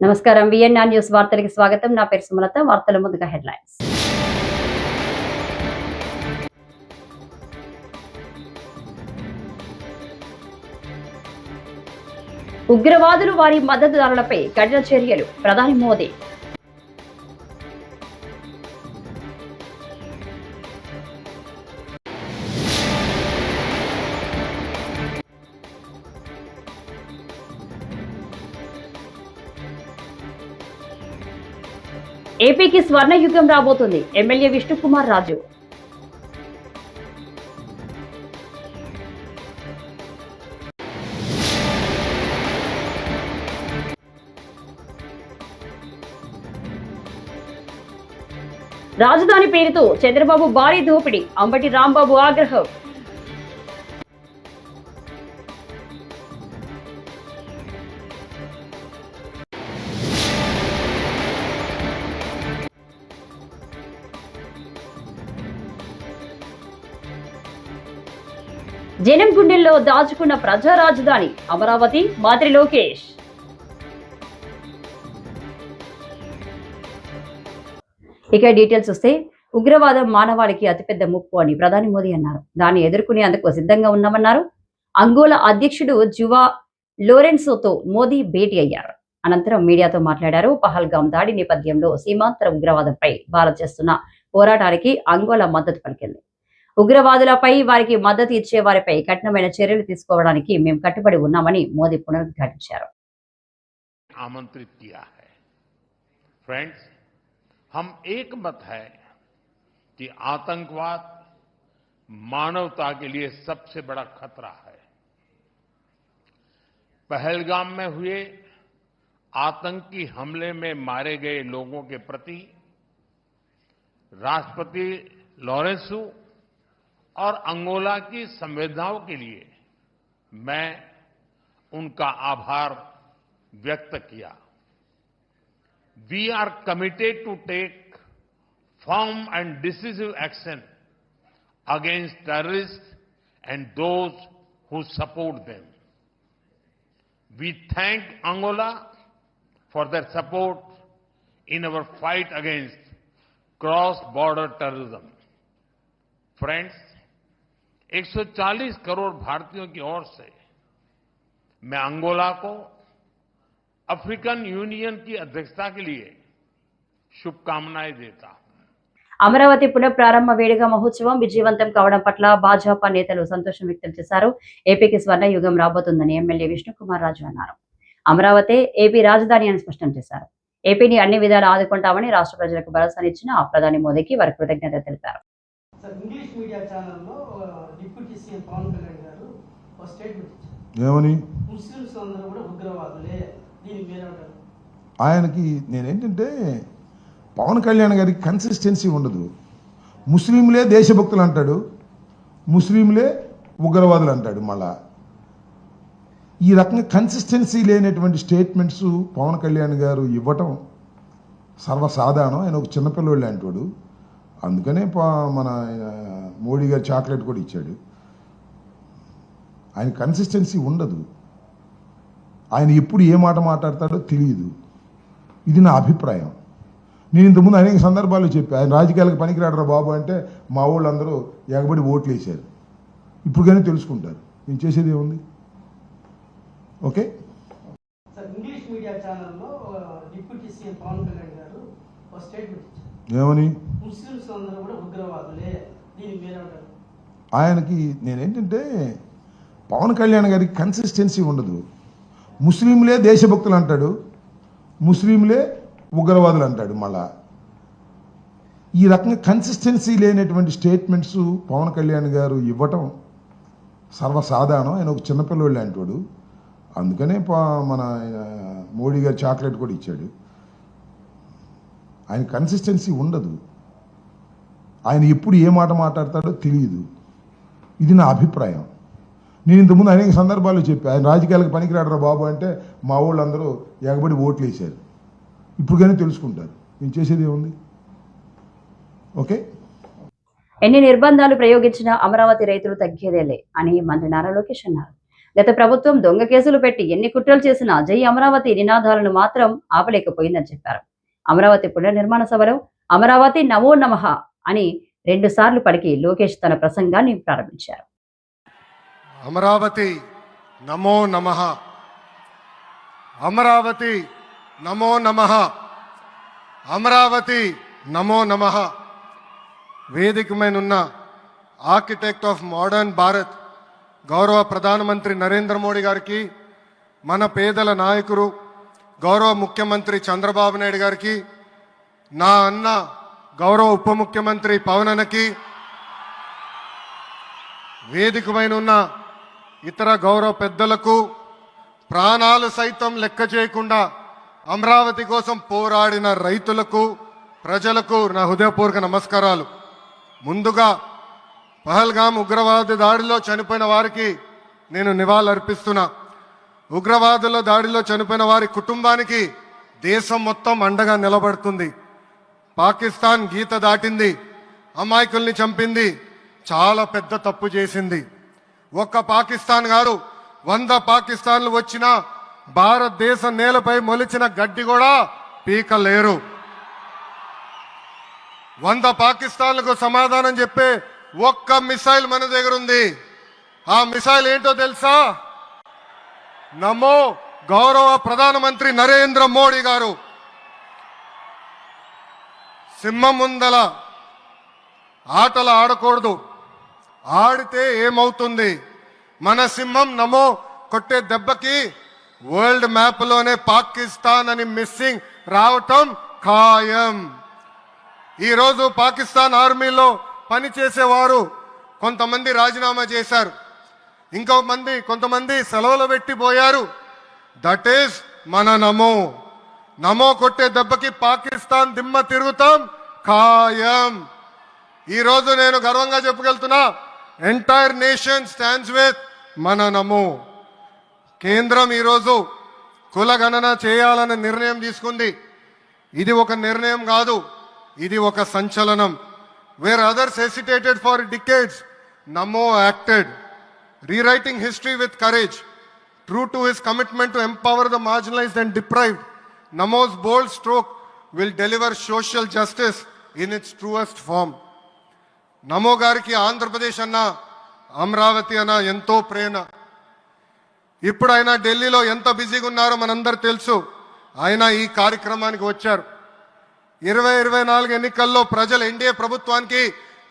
నమస్కారం VNR news వార్తలకు స్వాగతం. నా పేరు సుమలత. వార్తల ముందుగా హెడ్లైన్స్. ఉగ్రవాదులు వారి మద్దతుదారులపై కఠిన చర్యలు, ప్రధాని మోదీ. ఏపీకి స్వర్ణయుగం రాబోతుంది. ఎమ్మెల్యే విష్ణుకుమార్ రాజు. రాజధాని పేరుతో చంద్రబాబు భారీ దోపిడీ, అంబటి రాంబాబు ఆగ్రహం. జనం గుండెల్లో దాచుకున్న ప్రజా రాజధాని అమరావతి, మంత్రి లోకేష్. ఇక డీటెయిల్స్ వస్తే, ఉగ్రవాదం మానవాళికి అతిపెద్ద ముప్పు అని ప్రధాని మోదీ అన్నారు. దాన్ని ఎదుర్కొనేందుకు సిద్ధంగా ఉన్నామన్నారు. అంగోలా అధ్యక్షుడు జువా లోరెన్సోతో మోదీ భేటీ అయ్యారు. అనంతరం మీడియాతో మాట్లాడారు. పహల్గాం దాడి నేపథ్యంలో సీమాంతర ఉగ్రవాదంపై భారత్ చేస్తున్న పోరాటానికి అంగోలా మద్దతు పలికింది. ఉగ్రవాదులపై వారికి మద్దతు ఇచ్చే వారిపై కఠినమైన చర్యలు తీసుకోవడానికి మేము కట్టుబడి ఉన్నామని మోదీ పునరుద్ఘాటించారు. आमंत्रित किया है। फ्रेंड्स, हम एक मत है कि आतंकवाद मानवता के लिए सबसे बड़ा खतरा है। पहलगाम में हुए आतंकी हमले में मारे गए लोगों के प्रति राष्ट्रपति लॉरेंसो और अंगोला की संवेदनाओं के लिए मैं उनका आभार व्यक्त किया। We are committed to take firm and decisive action against terrorist and those who support them. We thank Angola for their support in our fight against cross border terrorism. Friends, 140 crore भारतीयों की ओर से मैं अंगोला को African union की अध्यक्षता के लिए शुभकामनाएं देता हूं। అమరావతి పునఃప్రారంభ వేడుక మహోత్సవం విజయవంతం కావడం పట్ల భాజపా నేతలు సంతోషం వ్యక్తం చేశారు. ఏపీకి స్వర్ణయుగం రాబోతుందని ఎమ్మెల్యే విష్ణుకుమార్ రాజు అన్నారు. అమరావతి ఏపీ రాజధాని అని స్పష్టం చేశారు. ఏపీని అన్ని విధాలు ఆదుకుంటామని రాష్ట్ర ప్రజలకు భరోసానిచ్చిన ప్రధాని మోదీకి వారి కృతజ్ఞత తెలిపారు. ఇంగ్లీష్ మీడియా ఛానల్లో డిప్యూటీ సీఎం పవన్ కళ్యాణ్ గారు ఒక స్టేట్మెంట్ ఇచ్చారు. ఏమని? ముస్లింస్ అందరూ కూడా ఉగ్రవాదులే. దీనికి మీరేమంటారు? ఆయనకి నేనేంటంటే, పవన్ కళ్యాణ్ గారికి కన్సిస్టెన్సీ ఉండదు. ముస్లింలే దేశభక్తులు అంటాడు, ముస్లింలే ఉగ్రవాదులు అంటాడు. మళ్ళా ఈ రకంగా కన్సిస్టెన్సీ లేనటువంటి స్టేట్మెంట్స్ పవన్ కళ్యాణ్ గారు ఇవ్వటం సర్వసాధారణం. ఆయన ఒక చిన్నపిల్లవాళ్ళు అంటాడు. అందుకనే మన మోడీ గారు చాక్లెట్ కూడా ఇచ్చాడు. ఆయన కన్సిస్టెన్సీ ఉండదు. ఆయన ఎప్పుడు ఏ మాట మాట్లాడతాడో తెలియదు. ఇది నా అభిప్రాయం. నేను ఇంతకుముందు అనేక సందర్భాల్లో చెప్పాను, ఆయన రాజకీయాలకు పనికిరాడరా బాబు అంటే మా వాళ్ళు అందరూ ఎగబడి ఓట్లు వేశారు. ఇప్పుడు కానీ తెలుసుకుంటారు. నేను చేసేది ఏముంది? ఓకే. సార్, ఇంగ్లీష్ మీడియా ఛానల్లో డిప్యూటీ సీఎం పవన్ కళ్యాణ్ గారు ఒక స్టేట్మెంట్ ఇచ్చారు. ఏమని? ముస్లింస్ అందరూ కూడా ఉగ్రవాదులే. దీనికి మీరేమంటారు? ఆయనకి నేనేంటంటే, పవన్ కళ్యాణ్ గారికి కన్సిస్టెన్సీ ఉండదు. ముస్లింలే దేశభక్తులు అంటాడు, ముస్లింలే ఉగ్రవాదులు అంటాడు. మళ్ళా ఈ రకంగా కన్సిస్టెన్సీ లేనటువంటి స్టేట్మెంట్స్ పవన్ కళ్యాణ్ గారు ఇవ్వటం సర్వసాధారణం. ఆయన ఒక చిన్నపిల్లవాళ్ళు అంటాడు. అందుకనే మన మోడీ గారు చాక్లెట్ కూడా ఇచ్చాడు. ఆయన కన్సిస్టెన్సీ ఉండదు. ఆయన ఎప్పుడు ఏ మాట మాట్లాడతాడో తెలియదు. ఇది నా అభిప్రాయం. నేను ఇంతకుముందు అనేక సందర్భాల్లో చెప్పాను, ఆయన రాజకీయాలకు పనికిరాడరా బాబు అంటే మా వాళ్ళు అందరూ ఎగబడి ఓట్లు వేశారు. ఇప్పుడు కానీ తెలుసుకుంటారు. నేను చేసేది ఏముంది? ఓకే. ఎన్ని నిర్బంధాలు ప్రయోగించినా అమరావతి రైతులు తగ్గేదేలే అని మంత్రి నారా లోకేష్ అన్నారు. గత ప్రభుత్వం దొంగ కేసులు పెట్టి ఎన్ని కుట్రలు చేసినా జై అమరావతి నినాదాలను మాత్రం ఆపలేకపోయిందని చెప్పారు. అమరావతి పునర్నిర్మాణ సభలో అమరావతి నమో నమః అని 2 సార్లు పలికి లోకేష్ తన ప్రసంగాన్ని ప్రారంభించారు. అమరావతి నమో నమః, అమరావతి నమో నమః, అమరావతి నమో నమః. వేదిక మీద ఉన్న ఆర్కిటెక్ట్ ఆఫ్ మోడర్న్ భారత్ గౌరవ ప్రధానమంత్రి నరేంద్ర మోడీ గారికి, మన పేదల నాయకుడు గౌరవ ముఖ్యమంత్రి చంద్రబాబు నాయుడు గారికి, నా అన్న గౌరవ ఉప ముఖ్యమంత్రి పవన్ అన్నకి, వేదిక పైన ఉన్న ఇతర గౌరవ పెద్దలకు, ప్రాణాలు సైతం లెక్క చేయకుండా అమరావతి కోసం పోరాడిన రైతులకు, ప్రజలకు నా హృదయపూర్వక నమస్కారాలు. ముందుగా పహల్గామ్ ఉగ్రవాద దాడిలో చనిపోయిన వారికి నేను నివాళులర్పిస్తున్నా. ఉగ్రవాదుల దాడిలో చనిపోయిన వారి కుటుంబానికి దేశం మొత్తం అండగా నిలబడుతుంది. పాకిస్తాన్ గీత దాటింది, అమాయకుల్ని చంపింది, చాలా పెద్ద తప్పు చేసింది. ఒక్క పాకిస్తాన్ కాదు, 100 పాకిస్తాన్లు వచ్చినా భారతదేశ నేలపై మొలిచిన గడ్డి కూడా పీకలేరు. 100 పాకిస్తాన్లకు సమాధానం చెప్పే ఒక్క మిసైల్ మన దగ్గర ఉంది. ఆ మిసైల్ ఏంటో తెలుసా? నమో గౌరవ ప్రధానమంత్రి నరేంద్ర మోడీ గారు. సింహం ముందల ఆటలు ఆడకూడదు, ఆడితే ఏమవుతుంది? మన సింహం నమో కొట్టే దెబ్బకి వరల్డ్ మ్యాప్ లోనే పాకిస్తాన్ అని మిస్సింగ్ రావటం ఖాయం. ఈరోజు పాకిస్తాన్ ఆర్మీలో పనిచేసేవారు కొంతమంది రాజీనామా చేశారు, కొంతమంది సెలవులు పెట్టిపోయారు. దట్ ఈస్ మన నమో. నమో కొట్టే దెబ్బకి పాకిస్తాన్ దిమ్మ తిరుగుతాం ఖాయం. ఈరోజు నేను గర్వంగా చెప్పగలుగుతున్నా, ఎంటైర్ నేషన్ స్టాండ్స్ విత్ మన నమో. కేంద్రం ఈరోజు కులగణన చేయాలన్న నిర్ణయం తీసుకుంది. ఇది ఒక నిర్ణయం కాదు, ఇది ఒక సంచలనం. Wear others hesitated for decades, Namo acted, rewriting history with courage. True to his commitment to empower the marginalized and deprived, Namo's bold stroke will deliver social justice in its truest form. నమో గారికి ఆంధ్రప్రదేశ్ అన్న, అమరావతి అన్న ఎంతో ప్రేమ. ఇప్పుడు ఆయన ఢిల్లీలో ఎంత బిజీగా ఉన్నారో మనందరూ తెలుసు. ఆయన ఈ కార్యక్రమానికి వచ్చారు. 2024 ఎన్నికల్లో ప్రజలు ఎన్డీఏ ప్రభుత్వానికి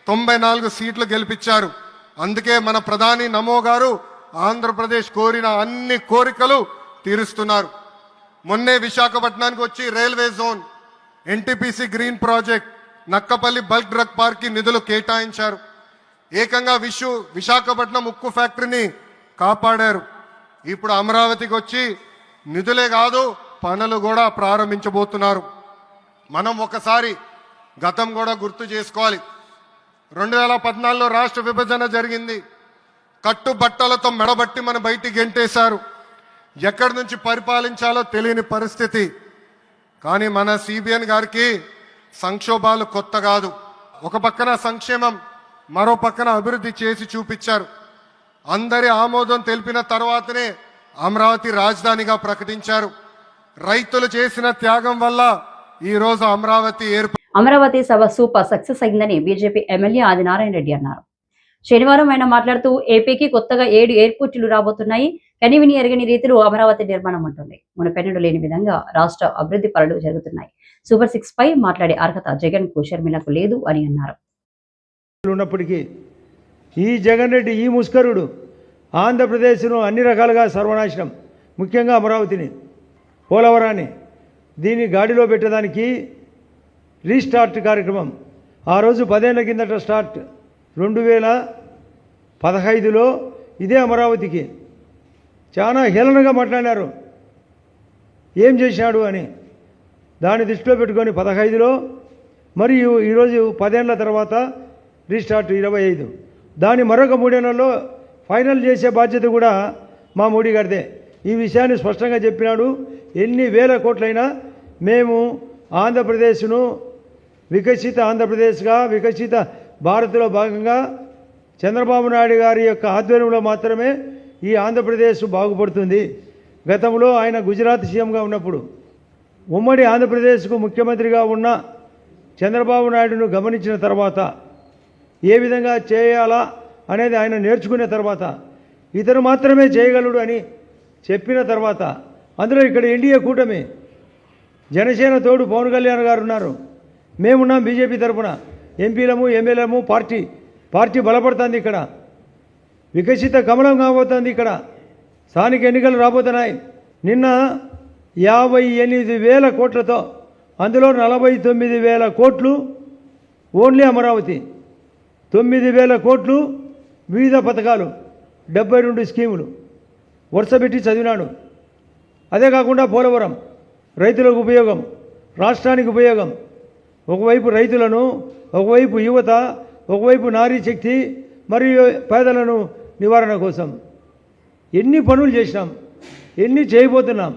94 సీట్లు గెలిపించారు. అందుకే మన ప్రధాని నమో గారు ఆంధ్రప్రదేశ్ కోరిన అన్ని కోరికలు తీరుస్తున్నారు. మొన్నే విశాఖపట్నానికి వచ్చి railway zone, NTPC green project, Nakkapalli bulk drug park కి నిధులు కేటాయించారు. ఏకంగా విశాఖపట్నం ఉక్కు ఫ్యాక్టరీని కాపాడారు. ఇప్పుడు అమరావతికి వచ్చి నిధులే కాదు పనులు కూడా ప్రారంభించబోతున్నారు. మనం ఒకసారి గతం కూడా గుర్తు చేసుకోవాలి. 2014లో రాష్ట్ర విభజన జరిగింది. కట్టుబట్టలతో మెడబట్టి మన బయటికి గెంటేశారు. ఎక్కడి నుంచి పరిపాలించాలో తెలియని పరిస్థితి. కానీ మన సిబిఎన్ గారికి సంక్షోభాలు కొత్త కాదు. ఒక పక్కన సంక్షేమం, మరో పక్కన అభివృద్ధి చేసి చూపించారు. అందరి ఆమోదం తెలిపిన తర్వాతనే అమరావతి రాజధానిగా ప్రకటించారు. రైతులు చేసిన త్యాగం వల్ల ఈరోజు అమరావతి సభ సూపర్ సక్సెస్ అయిందని బీజేపీ ఎమ్మెల్యే ఆదినారాయణ రెడ్డి అన్నారు. శనివారం ఆయన మాట్లాడుతూ ఏపీకి కొత్తగా 7 ఎయిర్పోర్టులు రాబోతున్నాయి. కనివిని ఎరగని రీతిలో అమరావతి నిర్మాణం ఉంటుంది. మునుపెన్నడూ లేని విధంగా రాష్ట్ర అభివృద్ధి పనులు జరుగుతున్నాయి. సూపర్ 6 పై మాట్లాడే అర్హత జగన్ కు, షర్మిలకు లేదు అని అన్నారు. ఉన్నప్పటికీ ఈ జగన్ రెడ్డి, ఈ ముస్కరుడు ఆంధ్రప్రదేశ్ను అన్ని రకాలుగా సర్వనాశనం, ముఖ్యంగా అమరావతిని, పోలవరాన్ని దీన్ని గాడిలో పెట్టడానికి రీస్టార్ట్ కార్యక్రమం ఆ రోజు 10 ఏళ్ల కిందట స్టార్ట్. 2015లో ఇదే అమరావతికి చాలా హేళనగా మాట్లాడారు. ఏం చేశాడు అని దాన్ని దృష్టిలో పెట్టుకొని 15లో, మరియు ఈరోజు 10 ఏళ్ల తర్వాత రీస్టార్ట్ 25. దాన్ని మరొక 3 ఏళ్లలో ఫైనల్ చేసే బాధ్యత కూడా మా మోడీ గారిదే. ఈ విషయాన్ని స్పష్టంగా చెప్పినాడు. ఎన్ని వేల కోట్లైనా మేము ఆంధ్రప్రదేశ్ను వికసిత ఆంధ్రప్రదేశ్గా, వికసిత భారత్లో భాగంగా చంద్రబాబు నాయుడు గారి యొక్క ఆధ్వర్యంలో మాత్రమే ఈ ఆంధ్రప్రదేశ్ బాగుపడుతుంది. గతంలో ఆయన గుజరాత్ సీఎంగా ఉన్నప్పుడు ఉమ్మడి ఆంధ్రప్రదేశ్కు ముఖ్యమంత్రిగా ఉన్న చంద్రబాబు నాయుడును గమనించిన తర్వాత ఏ విధంగా చేయాలా అనేది ఆయన నేర్చుకున్న తర్వాత ఇతను మాత్రమే చేయగలడు అని చెప్పిన తర్వాత అందులో ఇక్కడ ఎన్డీఏ కూటమి జనసేన తోడు పవన్ కళ్యాణ్ గారు ఉన్నారు, మేమున్నాం బీజేపీ తరఫున, ఎంపీలము ఎమ్మెల్యేలము పార్టీ బలపడుతుంది. ఇక్కడ వికసిత కమలం కాబోతుంది. ఇక్కడ స్థానిక ఎన్నికలు రాబోతున్నాయి. నిన్న 58,000 కోట్లతో అందులో 49,000 కోట్లు ఓన్లీ అమరావతి, 9,000 కోట్లు వివిధ పథకాలు, 72 స్కీములు వరుసపెట్టి చదివినాడు. అదే కాకుండా పోలవరం రైతులకు ఉపయోగం, రాష్ట్రానికి ఉపయోగం. ఒకవైపు రైతులను, ఒకవైపు యువత, ఒకవైపు నారీ శక్తి మరియు పేదలను నివారణ కోసం ఎన్ని పనులు చేసినాం, ఎన్ని చేయబోతున్నాం.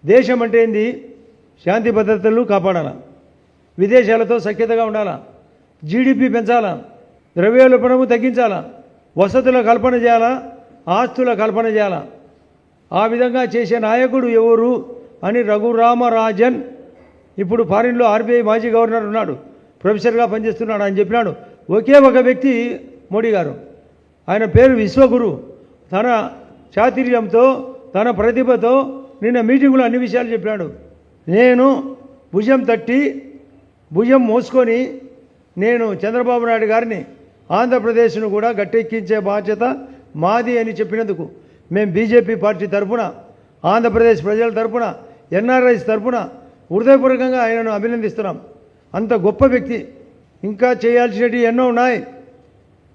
దేశం అంటే ఏంది? శాంతి భద్రతలు కాపాడాలా, విదేశాలతో సఖ్యతగా ఉండాలా, జీడిపి పెంచాలా, ద్రవ్యోల్బణము తగ్గించాలా, వసతుల కల్పన చేయాలా, ఆస్తుల కల్పన చేయాలా. ఆ విధంగా చేసే నాయకుడు ఎవరు అని రఘురామరాజన్ ఇప్పుడు ఫారిన్లో ఆర్బీఐ మాజీ గవర్నర్ ఉన్నాడు, ప్రొఫెసర్గా పనిచేస్తున్నాడు అని చెప్పినాడు. ఒకే ఒక వ్యక్తి మోడీ గారు. ఆయన పేరు విశ్వగురు. తన చాతుర్యంతో తన ప్రతిభతో నిన్న మీటింగులో అన్ని విషయాలు చెప్పాడు. నేను భుజం తట్టి భుజం మోసుకొని నేను చంద్రబాబు నాయుడు గారిని ఆంధ్రప్రదేశ్ను కూడా గట్టెక్కించే బాధ్యత మాది అని చెప్పినందుకు మేము బీజేపీ పార్టీ తరఫున, ఆంధ్రప్రదేశ్ ప్రజల తరఫున, ఎన్ఆర్ఐస్ తరఫున హృదయపూర్వకంగా ఆయనను అభినందిస్తున్నాం. అంత గొప్ప వ్యక్తి. ఇంకా చేయాల్సినవి ఎన్నో ఉన్నాయి.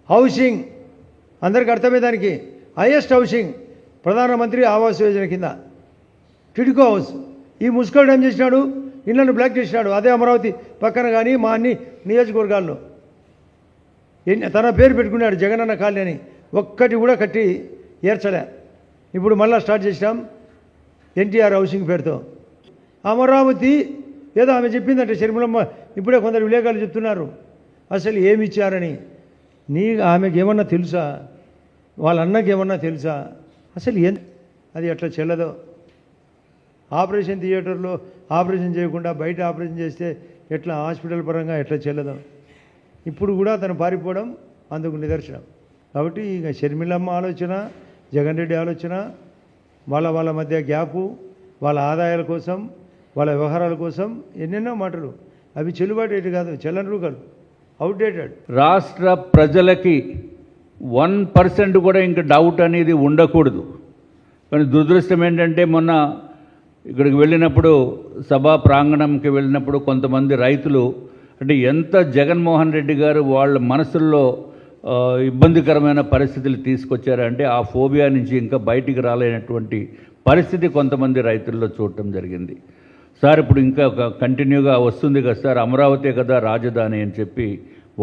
హౌసింగ్ అందరికీ అర్థమయ్యే దానికి హైయెస్ట్ హౌసింగ్ ప్రధానమంత్రి ఆవాస్ యోజన కింద టిడ్కో హౌస్. ఈ ముస్కోడ్ ఏం చేసినాడు? ఇళ్లను బ్లాక్ చేసినాడు. అదే అమరావతి పక్కన కానీ మా అన్ని నియోజకవర్గాల్లో తన పేరు పెట్టుకున్నాడు జగనన్న కాలనీ అని. ఒక్కటి కూడా కట్టి ఏర్చలే. ఇప్పుడు మళ్ళీ స్టార్ట్ చేసినాం ఎన్టీఆర్ హౌసింగ్ పేరుతో. అమరావతి ఏదో ఆమె చెప్పిందంటే షర్మిలమ్మ, ఇప్పుడే కొందరు విలేకరులు చెప్తున్నారు అసలు ఏమి ఇచ్చారని. ఆమెకి ఏమన్నా తెలుసా? వాళ్ళ అన్నకి ఏమన్నా తెలుసా? అసలు అది ఎట్లా చెల్లదో. ఆపరేషన్ థియేటర్లో ఆపరేషన్ చేయకుండా బయట ఆపరేషన్ చేస్తే ఎట్లా హాస్పిటల్ పరంగా ఎట్లా చెల్లదో. ఇప్పుడు కూడా తను పారిపోవడం అందుకు నిదర్శనం. కాబట్టి ఇక షర్మిలమ్మ ఆలోచన, జగన్ రెడ్డి ఆలోచన, వాళ్ళ మధ్య గ్యాపు, వాళ్ళ ఆదాయాల కోసం, వాళ్ళ వ్యవహారాల కోసం ఎన్నెన్నో మాటలు. అవి చెల్లుబాటు కాదు, చెల్లని రూకలు, అవుట్డేటెడ్. రాష్ట్ర ప్రజలకి 1% కూడా ఇంకా డౌట్ అనేది ఉండకూడదు. కానీ దురదృష్టం ఏంటంటే మొన్న ఇక్కడికి వెళ్ళినప్పుడు, సభా ప్రాంగణంకి వెళ్ళినప్పుడు కొంతమంది రైతులు అంటే ఎంత జగన్మోహన్ రెడ్డి గారు వాళ్ళ మనసుల్లో ఇబ్బందికరమైన పరిస్థితులు తీసుకొచ్చారంటే ఆ ఫోబియా నుంచి ఇంకా బయటికి రాలేనటువంటి పరిస్థితి కొంతమంది రైతుల్లో చూడటం జరిగింది. సార్ ఇప్పుడు ఇంకా కంటిన్యూగా వస్తుంది కదా సార్, అమరావతి కదా రాజధాని అని చెప్పి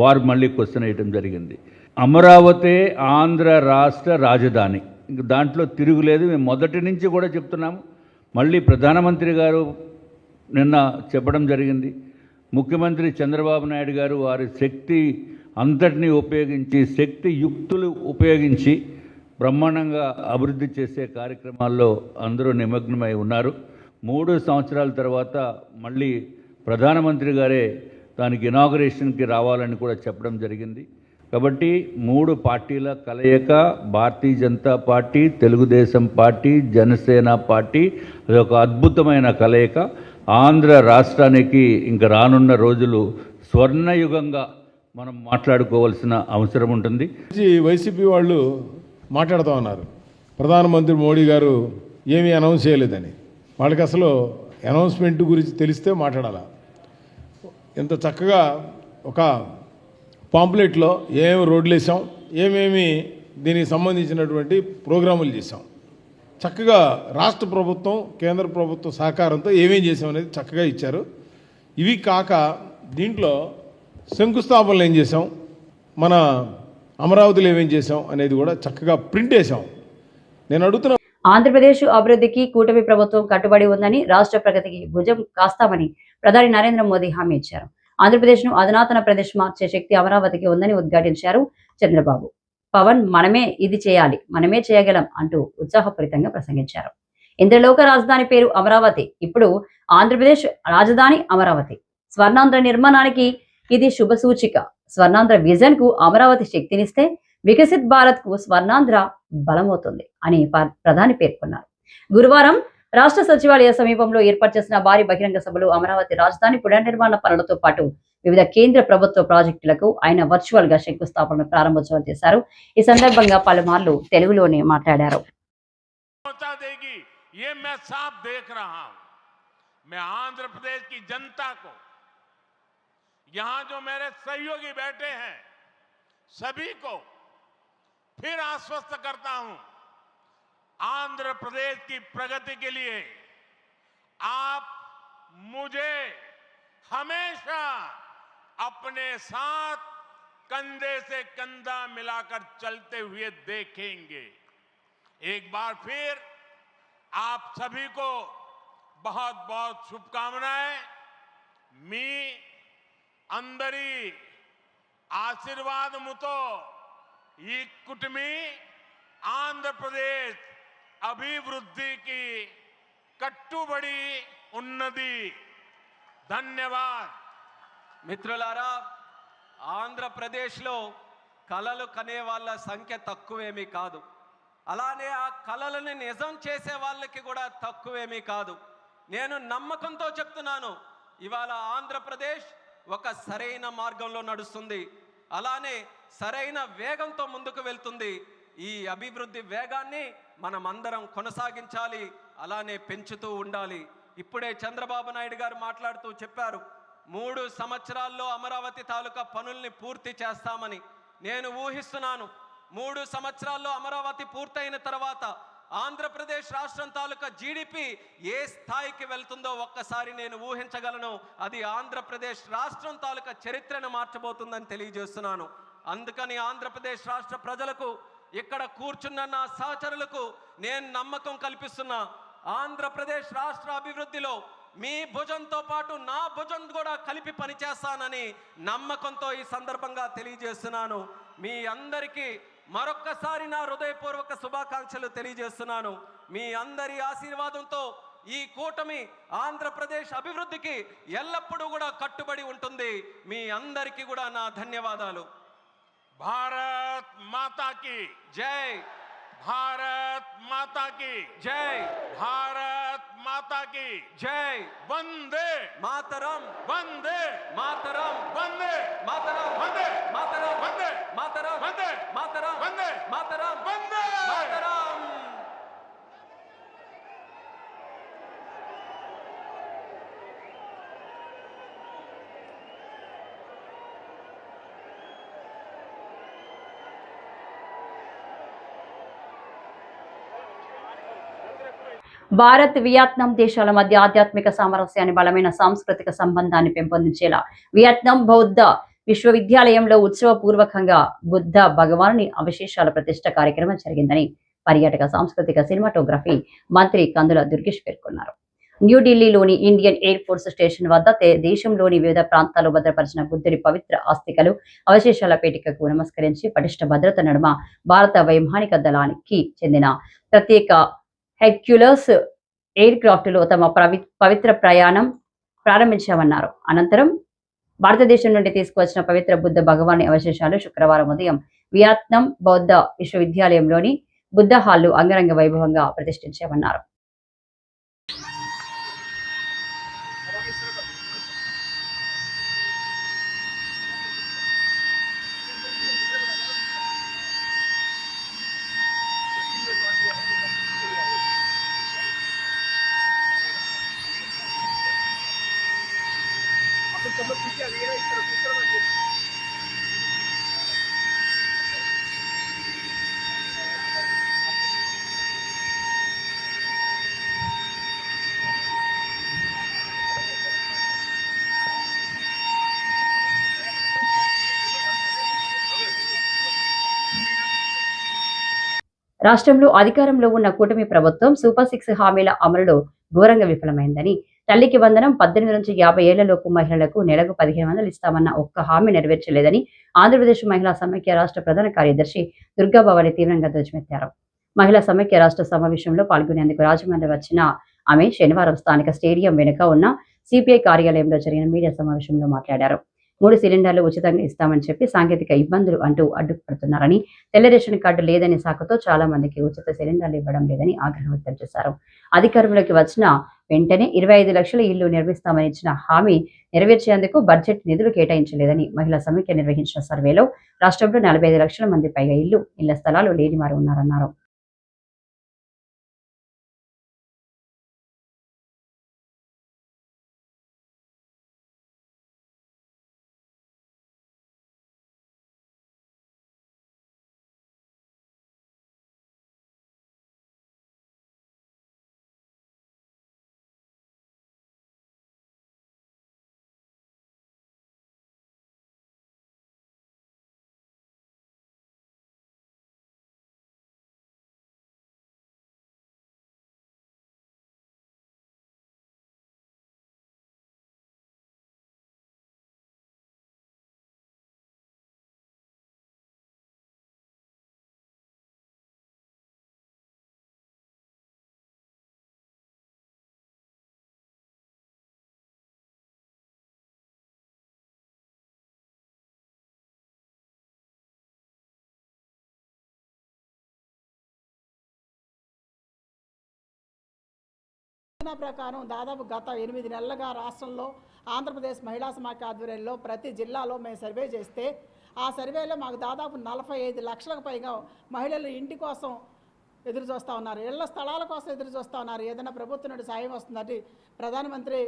వారు మళ్ళీ క్వశ్చన్ వేయటం జరిగింది. అమరావతి ఆంధ్ర రాష్ట్ర రాజధాని, ఇంక దాంట్లో తిరుగులేదు. మేము మొదటి నుంచి కూడా చెప్తున్నాము. మళ్ళీ ప్రధానమంత్రి గారు నిన్న చెప్పడం జరిగింది. ముఖ్యమంత్రి చంద్రబాబు నాయుడు గారు వారి శక్తి అంతటినీ ఉపయోగించి, శక్తి యుక్తులు ఉపయోగించి బ్రహ్మాండంగా అభివృద్ధి చేసే కార్యక్రమాల్లో అందరూ నిమగ్నమై ఉన్నారు. 3 సంవత్సరాల తర్వాత మళ్ళీ ప్రధానమంత్రి గారే దానికి ఇనాగరేషన్కి రావాలని కూడా చెప్పడం జరిగింది. కాబట్టి 3 పార్టీల కలయిక, Bharatiya Janata party, Telugu Desam party, Janasena party, అది ఒక అద్భుతమైన కలయిక. ఆంధ్ర రాష్ట్రానికి ఇంక రానున్న రోజులు స్వర్ణయుగంగా మనం మాట్లాడుకోవాల్సిన అవసరం ఉంటుంది. వైసీపీ వాళ్ళు మాట్లాడుతూ ఉన్నారు, ప్రధానమంత్రి మోడీ గారు ఏమీ అనౌన్స్ చేయలేదని. వాళ్ళకి అసలు అనౌన్స్మెంట్ గురించి తెలిస్తే మాట్లాడాలా. ఎంత చక్కగా ఒక పాంప్లెట్లో ఏమేమి రోడ్లు వేసాం, ఏమేమి దీనికి సంబంధించినటువంటి ప్రోగ్రాములు చేసాం, చక్కగా రాష్ట్ర ప్రభుత్వం కేంద్ర ప్రభుత్వం సహకారంతో ఏమేం చేసాం అనేది చక్కగా ఇచ్చారు. ఇవి కాక దీంట్లో శంకుస్థాపనలు ఏం చేసాం, మన అమరావతిలో ఏమేం చేసాం అనేది కూడా చక్కగా ప్రింట్ వేసాం. నేను అడుగుతున్నా, ఆంధ్రప్రదేశ్ అభివృద్ధికి కూటమి ప్రభుత్వం కట్టుబడి ఉందని, రాష్ట్ర ప్రగతికి భుజం కాస్తామని ప్రధాని నరేంద్ర మోదీ హామీ ఇచ్చారు. ఆంధ్రప్రదేశ్ ను అధునాతన ప్రదేశ్ మార్చే శక్తి అమరావతికి ఉందని ఉద్ఘాటించారు చంద్రబాబు. పవన్ మనమే ఇది చేయాలి, మనమే చేయగలం అంటూ ఉత్సాహపూరితంగా ప్రసంగించారు. ఇంద్రలోక రాజధాని పేరు అమరావతి, ఇప్పుడు ఆంధ్రప్రదేశ్ రాజధాని అమరావతి. స్వర్ణాంధ్ర నిర్మాణానికి ఇది శుభ సూచిక. స్వర్ణాంధ్ర విజన్ కు అమరావతి శక్తినిస్తే వికసిత్ భారత్ కు స్వర్ణాంధ్ర బలమవుతుంది అని ప్రధాని పేర్కొన్నారు. గురువారం రాష్ట్ర సచివాలయ సమీపంలో ఏర్పాటు చేసిన భారీ బహిరంగ సభలో అమరావతి రాజధాని పునర్నిర్మాణ పనులతో పాటు వివిధ కేంద్ర ప్రభుత్వ ప్రాజెక్టులకు ఆయన వర్చువల్ గా శంకుస్థాపన ప్రారంభోత్సవం చేశారు. ఈ సందర్భంగా పలుమార్లు తెలుగులోనే మాట్లాడారు. ये मैं साफ देख रहा हूं। मैं आंध्र प्रदेश की जनता को, यहां जो मेरे सहयोगी बैठे हैं, सभी को फिर आश्वस्त करता हूं, आंध्र प्रदेश की प्रगति के लिए आप मुझे हमेशा अपने साथ कंधे से कंधा मिलाकर चलते हुए देखेंगे। एक बार फिर आप सभी को बहुत बहुत शुभकामनाएं। मी अंदरी आशीर्वाद मुतो ई कुटुंबी आंध्र प्रदेश अभिवृद्धि की कट्टुबड़ी उन्नति। ధన్యవాద్. మిత్రులారా, ఆంధ్రప్రదేశ్లో కలలు కనే వాళ్ళ సంఖ్య తక్కువేమీ కాదు. అలానే ఆ కలలను నిజం చేసే వాళ్ళకి కూడా తక్కువేమీ కాదు. నేను నమ్మకంతో చెప్తున్నాను, ఇవాళ ఆంధ్రప్రదేశ్ ఒక సరైన మార్గంలో నడుస్తుంది. అలానే సరైన వేగంతో ముందుకు వెళ్తుంది. ఈ అభివృద్ధి వేగాన్ని మనమందరం కొనసాగించాలి, అలానే పెంచుతూ ఉండాలి. ఇప్పుడే చంద్రబాబు నాయుడు గారు మాట్లాడుతూ చెప్పారు, 3 సంవత్సరాల్లో అమరావతి తాలూకా పనుల్ని పూర్తి చేస్తామని. నేను ఊహిస్తున్నాను, 3 సంవత్సరాల్లో అమరావతి పూర్తయిన తర్వాత ఆంధ్రప్రదేశ్ రాష్ట్రం తాలూకా జీడిపి ఏ స్థాయికి వెళ్తుందో ఒక్కసారి నేను ఊహించగలను. అది ఆంధ్రప్రదేశ్ రాష్ట్రం తాలూకా చరిత్రను మార్చబోతుందని తెలియజేస్తున్నాను. అందుకని ఆంధ్రప్రదేశ్ రాష్ట్ర ప్రజలకు, ఇక్కడ కూర్చున్న నా సహచరులకు నేను నమ్మకం కల్పిస్తున్నా, ఆంధ్రప్రదేశ్ రాష్ట్ర అభివృద్ధిలో మీ భుజంతో పాటు నా భుజం కూడా కలిపి పనిచేస్తానని నమ్మకంతో ఈ సందర్భంగా తెలియజేస్తున్నాను. మీ అందరికీ మరొక్కసారి నా హృదయపూర్వక శుభాకాంక్షలు తెలియజేస్తున్నాను. మీ అందరి ఆశీర్వాదంతో ఈ కూటమి ఆంధ్రప్రదేశ్ అభివృద్ధికి ఎల్లప్పుడూ కూడా కట్టుబడి ఉంటుంది. మీ అందరికీ కూడా నా ధన్యవాదాలు. भारत माता की జై. भारत माता की జై. भारत माता की జై. वंदे మాతరం. वंदे మాతరం. वंदे మాతరం. वंदे మాతరం. वंदे మాతరం. वंदे మాతరం. वंदे మాతరం. वंदे మాతరం. భారత్ వియత్నాం దేశాల మధ్య ఆధ్యాత్మిక సామరస్యాన్ని, బలమైన సాంస్కృతిక సంబంధాన్ని పెంపొందించేలా వియత్నాం బౌద్ధ విశ్వవిద్యాలయంలో ఉత్సవపూర్వకంగా బుద్ధ భగవానుని అవశేషాల ప్రతిష్ఠ కార్యక్రమం జరిగిందని పర్యాటక సాంస్కృతిక సినిమాటోగ్రఫీ మంత్రి కందుల దుర్గేష్ పేర్కొన్నారు. న్యూఢిల్లీలోని ఇండియన్ ఎయిర్ ఫోర్స్ స్టేషన్ వద్ద దేశంలోని వివిధ ప్రాంతాల్లో భద్రపరిచిన బుద్ధుడి పవిత్ర ఆస్తికలు, అవశేషాల పేటికకు నమస్కరించి పటిష్ట భద్రత నడుమ భారత వైమానిక దళానికి చెందిన ప్రత్యేక హెర్క్యులస్ ఎయిర్ క్రాఫ్ట్ లో తమ పవిత్ర ప్రయాణం ప్రారంభించామన్నారు. అనంతరం భారతదేశం నుండి తీసుకువచ్చిన పవిత్ర బుద్ధ భగవాన్ అవశేషాలు శుక్రవారం ఉదయం వియత్నాం బౌద్ధ విశ్వవిద్యాలయంలోని బుద్ధ హాల్లో అంగరంగ వైభవంగా ప్రతిష్ఠించామన్నారు. రాష్ట్రంలో అధికారంలో ఉన్న కూటమి ప్రభుత్వం సూపర్ 6 హామీల అమలులో ఘోరంగా విఫలమైందని తల్లికి వందనం 18 నుంచి 50 ఏళ్లలోపు మహిళలకు నెలకు 1500 ఇస్తామన్న ఒక్క హామీ నెరవేర్చలేదని ఆంధ్రప్రదేశ్ మహిళా సమైక్య రాష్ట్ర ప్రధాన కార్యదర్శి దుర్గాభవాని తీవ్రంగా ధ్వజమెత్తారు. మహిళా సమైక్య రాష్ట్ర సమావేశంలో పాల్గొనేందుకు రాజమండ్రి వచ్చిన ఆమె శనివారం స్థానిక స్టేడియం వెనుక ఉన్న సిపిఐ కార్యాలయంలో జరిగిన మీడియా సమావేశంలో మాట్లాడారు. 3 సిలిండర్లు ఉచితంగా ఇస్తామని చెప్పి సాంకేతిక ఇబ్బందులు అంటూ అడ్డుపడుతున్నారని, తెల్ల రేషన్ కార్డు లేదని సాకుతో చాలా మందికి ఉచిత సిలిండర్లు ఇవ్వడం లేదని ఆగ్రహం వ్యక్తం చేశారు. అధికారంలోకి వచ్చిన వెంటనే 25 లక్షల ఇళ్లు నిర్మిస్తామని ఇచ్చిన హామీ నెరవేర్చేందుకు బడ్జెట్ నిధులు కేటాయించలేదని మహిళా సమైక్య నిర్వహించిన సర్వేలో రాష్ట్రంలో 45 లక్షల మంది పైగా ఇళ్ల స్థలాలు లేని వారు ఉన్నారన్నారు. ప్రకారం దాదాపు గత 8 నెలలుగా రాష్ట్రంలో ఆంధ్రప్రదేశ్ మహిళా సమాఖ్య ఆధ్వర్యంలో ప్రతి జిల్లాలో మేము సర్వే చేస్తే ఆ సర్వేలో మాకు దాదాపు 45 లక్షలకు పైగా మహిళలు ఇంటి కోసం ఎదురు చూస్తూ ఉన్నారు, ఇళ్ల స్థలాల కోసం ఎదురు చూస్తూ ఉన్నారు. ఏదైనా ప్రభుత్వం నుండి సాయం వస్తుందంటే ప్రధానమంత్రి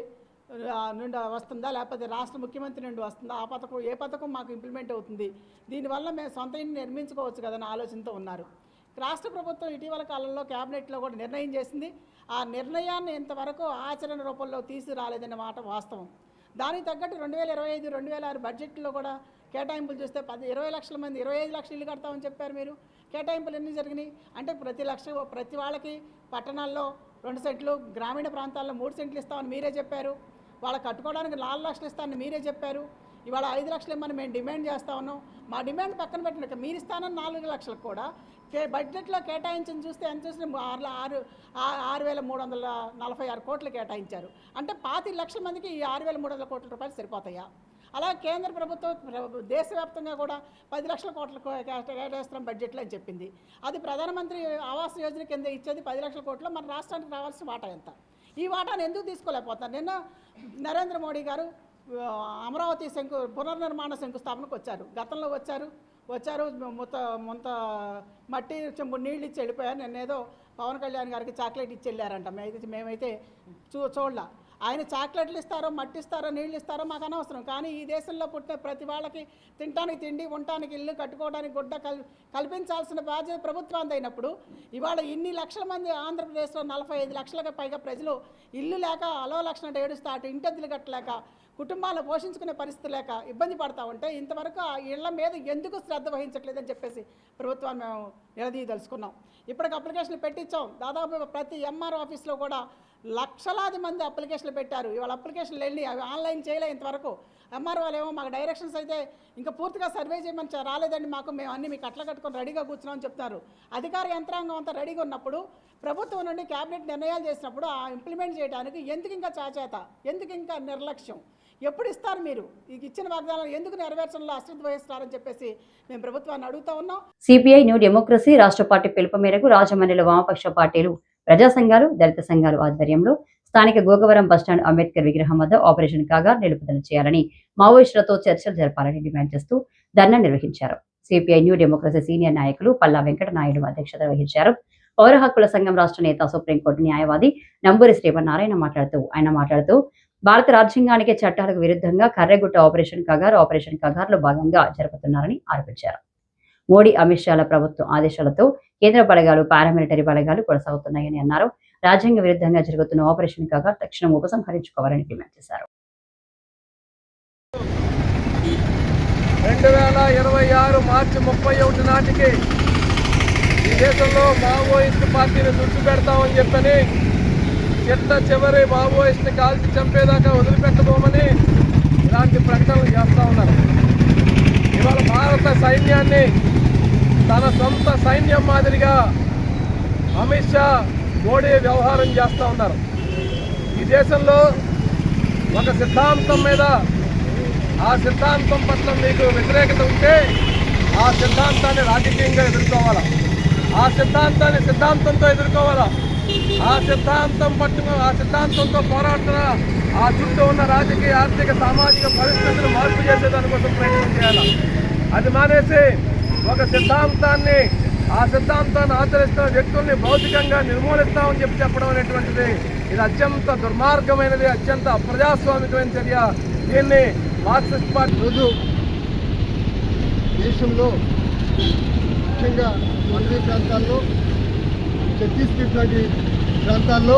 నుండి వస్తుందా లేకపోతే రాష్ట్ర ముఖ్యమంత్రి నుండి వస్తుందా, ఆ పథకం ఏ పథకం మాకు ఇంప్లిమెంట్ అవుతుంది, దీనివల్ల మేము సొంత ఇంటిని నిర్మించుకోవచ్చు కదని ఆలోచనతో ఉన్నారు. రాష్ట్ర ప్రభుత్వం ఇటీవల కాలంలో క్యాబినెట్లో కూడా నిర్ణయం చేసింది. ఆ నిర్ణయాన్ని ఇంతవరకు ఆచరణ రూపంలో తీసుకురాలేదన్న మాట వాస్తవం. దానికి తగ్గట్టు 2025-2026 బడ్జెట్లో కూడా కేటాయింపులు చూస్తే 20 లక్షల మంది 25 లక్షలు ఇల్లు కడతామని చెప్పారు. మీరు కేటాయింపులు ఎన్ని జరిగినాయి అంటే ప్రతి వాళ్ళకి పట్టణాల్లో 2 సెంట్లు, గ్రామీణ ప్రాంతాల్లో 3 సెంట్లు ఇస్తామని మీరే చెప్పారు. వాళ్ళకి కట్టుకోవడానికి 4 లక్షలు ఇస్తామని మీరే చెప్పారు. ఇవాళ 5 లక్షలు ఇమ్మని మేము డిమాండ్ చేస్తా ఉన్నాం. మా డిమాండ్ పక్కన పెట్టినాక మీరు ఇస్తానని 4 లక్షలకు కూడా బడ్జెట్లో కేటాయించని చూస్తే ఎంత చూసినా 6,346 కోట్లు కేటాయించారు. అంటే 25 లక్షల మందికి ఈ 6,300 కోట్ల రూపాయలు సరిపోతాయా? అలాగే కేంద్ర ప్రభుత్వం దేశవ్యాప్తంగా కూడా 10 లక్షల కోట్లు కేటాయిస్తున్నాం బడ్జెట్లో అని చెప్పింది. అది ప్రధానమంత్రి ఆవాస్ యోజన కింద ఇచ్చేది 10 లక్షల కోట్లు. మన రాష్ట్రానికి రావాల్సిన వాటా ఎంత? ఈ వాటాను ఎందుకు తీసుకోలేకపోతున్నారు? నిన్న నరేంద్ర మోడీ గారు అమరావతి పునర్నిర్మాణ శంకుస్థాపనకు వచ్చారు. గతంలో వచ్చారు మొత్త మట్టి చెంబు నీళ్ళు ఇచ్చి వెళ్ళిపోయారు. నిన్నేదో పవన్ కళ్యాణ్ గారికి చాక్లెట్ ఇచ్చి వెళ్ళారంట. మేమైతే చూడలా. ఆయన చాక్లెట్లు ఇస్తారో, మట్టి ఇస్తారో, నీళ్ళు ఇస్తారో మాకు అనవసరం. కానీ ఈ దేశంలో పుట్టిన ప్రతి వాళ్ళకి తినడానికి తిండి, ఉండటానికి ఇల్లు, కట్టుకోవడానికి గుడ్డ కల్పించాల్సిన బాధ్యత ప్రభుత్వానికి అయినప్పుడు ఇవాళ ఇన్ని లక్షల మంది ఆంధ్రప్రదేశ్లో 45 లక్షలకు పైగా ప్రజలు ఇల్లు లేక అలోలక్షణ ఏడుస్తా అటు ఇంటెద్దులు కట్టలేక కుటుంబాలను పోషించుకునే పరిస్థితి లేక ఇబ్బంది పడతా ఉంటే ఇంతవరకు ఆ ఇళ్ల మీద ఎందుకు శ్రద్ధ వహించట్లేదని చెప్పేసి ప్రభుత్వాన్ని మేము నిలదీయదలుచుకున్నాం. ఇప్పటికి అప్లికేషన్లు పెట్టించాం. దాదాపు ప్రతి ఎంఆర్ ఆఫీస్లో కూడా లక్షలాది మంది అప్లికేషన్లు పెట్టారు. ఇవాళ అప్లికేషన్లు వెళ్ళి అవి ఆన్లైన్ చేయలే ఇంతవరకు. ఎంఆర్ వాళ్ళు ఏమో మాకు డైరెక్షన్స్ అయితే ఇంకా పూర్తిగా సర్వే చేయమని రాలేదండి, మేము అన్ని మీకు అట్లా కట్టుకొని రెడీగా కూర్చున్నామని చెప్తున్నారు. అధికార యంత్రాంగం అంతా రెడీగా ఉన్నప్పుడు ప్రభుత్వం నుండి క్యాబినెట్ నిర్ణయాలు చేసినప్పుడు ఆ ఇంప్లిమెంట్ చేయడానికి ఎందుకు ఇంకా చాచేత, ఎందుకు ఇంకా నిర్లక్ష్యం? ఎప్పుడు ఇస్తారు మీరు? ఇచ్చిన వాగ్దానాలు ఎందుకు నెరవేర్చడంలో అశ్రద్ధ వహిస్తారని చెప్పేసి మేము ప్రభుత్వాన్ని అడుగుతా ఉన్నాం. సిపిఐ న్యూ డెమోక్రసీ రాష్ట్ర పార్టీ పిలుపు మేరకు రాజమండ్రిలో వామపక్ష పార్టీలు, ప్రజా సంఘాలు, దళిత సంఘాలు ఆధ్వర్యంలో స్థానిక గోగవరం బస్టాండ్ అంబేద్కర్ విగ్రహం వద్ద ఆపరేషన్ కాగా నిలుపుదల చేయాలని, మావోయిస్టులతో చర్చలు జరపాలని డిమాండ్ చేస్తూ ధర్నా నిర్వహించారు. సిపిఐ న్యూ డెమోక్రసీ సీనియర్ నాయకులు పల్లా వెంకట నాయుడు అధ్యక్షత వహించారు. పౌర హక్కుల సంఘం రాష్ట్ర నేత, సుప్రీంకోర్టు న్యాయవాది నంబూరి శ్రీమన్నారాయణ మాట్లాడుతూ భారత రాజ్యాంగానికి చట్టాలకు విరుద్ధంగా కర్రెగుట్ట ఆపరేషన్ కగార్లో భాగంగా జరుపుతున్నారని ఆరోపించారు. మోడీ, అమిత్ షాల ప్రభుత్వం ఆదేశాలతో కేంద్ర బలగాలు, పారామిలిటరీ బలగాలు కొనసాగుతున్నాయని అన్నారు. రాజ్యాంగ విరుద్ధంగా జరుగుతున్న ఆపరేషన్ కగార్ తక్షణం ఉపసంహరించుకోవాలని డిమాండ్ చేశారు. 2026 మార్చి 31 నాటికి ఈ దేశంలో మావోయిస్టు పార్టీని తుడిచిపెడతామని చెప్పని చిట్ట చివరి మావోయిస్ట్ని కాల్చి చంపేదాకా వదిలిపెట్టబోమని ఇలాంటి ప్రకటనలు చేస్తూ ఉన్నారు. ఇవాళ భారత సైన్యాన్ని తన సొంత సైన్యం మాదిరిగా అమిత్ షా మోడీ వ్యవహారం చేస్తూ ఉన్నారు. ఈ దేశంలో ఒక సిద్ధాంతం మీద ఆ సిద్ధాంతం పట్ల మీకు వ్యతిరేకత ఉంటే ఆ సిద్ధాంతాన్ని రాజకీయంగా ఎదుర్కోవాలా, ఆ సిద్ధాంతాన్ని సిద్ధాంతంతో ఎదుర్కోవాలా, ఆ సిద్ధాంతంతో పోరాడుతున్న ఆ చుట్టూ ఉన్న రాజకీయ ఆర్థిక సామాజిక పరిస్థితులు మార్పు చేసేదానికోసం ప్రయత్నం చేయాలి. అది మానేసి ఒక సిద్ధాంతాన్ని ఆ సిద్ధాంతాన్ని ఆచరిస్తున్న వ్యక్తుల్ని భౌతికంగా నిర్మూలిస్తామని చెప్పడం అనేటువంటిది ఇది అత్యంత దుర్మార్గమైనది, అత్యంత అప్రజాస్వామికమైన చర్య. దీన్ని మార్క్సిస్ట్ పార్టీ రోజు దేశంలో ముఖ్యంగా అటవీ ప్రాంతాల్లో ఛత్తీస్గఢ్ లాంటి ప్రాంతాల్లో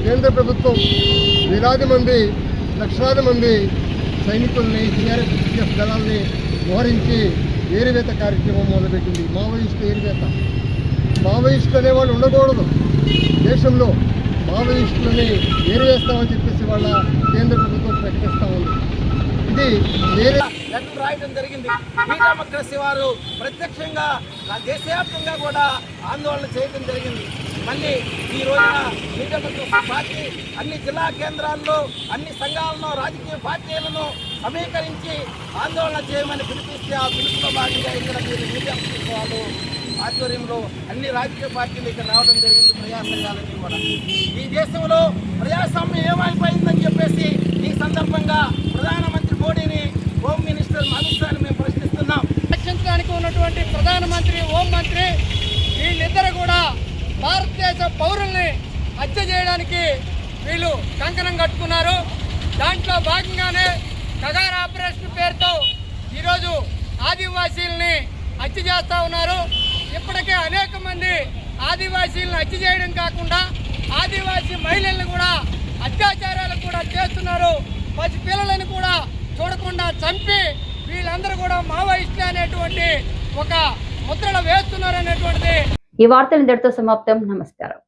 కేంద్ర ప్రభుత్వం వేలాది మంది లక్షలాది మంది సైనికుల్ని సిఆర్ఎఫ్ దళాల్ని మోహరించి ఏరివేత కార్యక్రమం మొదలుపెట్టింది. మావోయిస్టు ఏరివేత. మావోయిస్టులు అనేవాళ్ళు ఉండకూడదు దేశంలో. మావోయిస్టులని ఏరివేస్తామని చెప్పేసి వాళ్ళ కేంద్ర ప్రభుత్వం ప్రకటిస్తూ ఉంది. ఇది వేరే లెటర్ రాయడం జరిగింది. ఈ డెమోక్రసీ వారు ప్రత్యక్షంగా దేశవ్యాప్తంగా కూడా ఆందోళన చేయడం జరిగింది. మళ్ళీ ఈ రోజున ఈ డెమోక్రసీ పార్టీ అన్ని జిల్లా కేంద్రాల్లో అన్ని సంఘాలను రాజకీయ పార్టీలను సమీకరించి ఆందోళన చేయమని పిలిపిస్తే ఆ పిలుపులో భాగంగా ఇక్కడ మీరు మీడియా వాళ్ళు ఆధ్వర్యంలో అన్ని రాజకీయ పార్టీలు ఇక్కడ రావడం జరిగింది. ప్రజా సంఘాలన్నీ కూడా ఈ దేశంలో ప్రజాస్వామ్యం ఏమైపోయిందని చెప్పేసి ఈ సందర్భంగా ప్రధానమంత్రి మోడీని, హోమ్ మినిస్టర్ అమిత్ షాని మేము ప్రశ్నిస్తున్నాం. రక్షించడానికి ఉన్నటువంటి ప్రధానమంత్రి, హోంమంత్రి వీళ్ళిద్దరు కూడా భారతదేశ పౌరుల్ని హత్య చేయడానికి వీళ్ళు కంకణం కట్టుకున్నారు. దాంట్లో భాగంగానే కగార్ ఆపరేషన్ పేరుతో ఈరోజు ఆదివాసీల్ని హత్య చేస్తూ ఉన్నారు. ఇప్పటికే అనేక మంది ఆదివాసీలను హత్య చేయడం కాకుండా ఆదివాసీ మహిళలను కూడా అత్యాచారాలు కూడా చేస్తున్నారు. పసి పిల్లలను కూడా చూడకుండా చంపి వీళ్ళందరూ కూడా మావోయిస్టులు అనేటువంటి ఒక ముద్రలు వేస్తున్నారు అనేటువంటిది. ఈ వార్తలు ఇంతటితో సమాప్తం. నమస్కారం.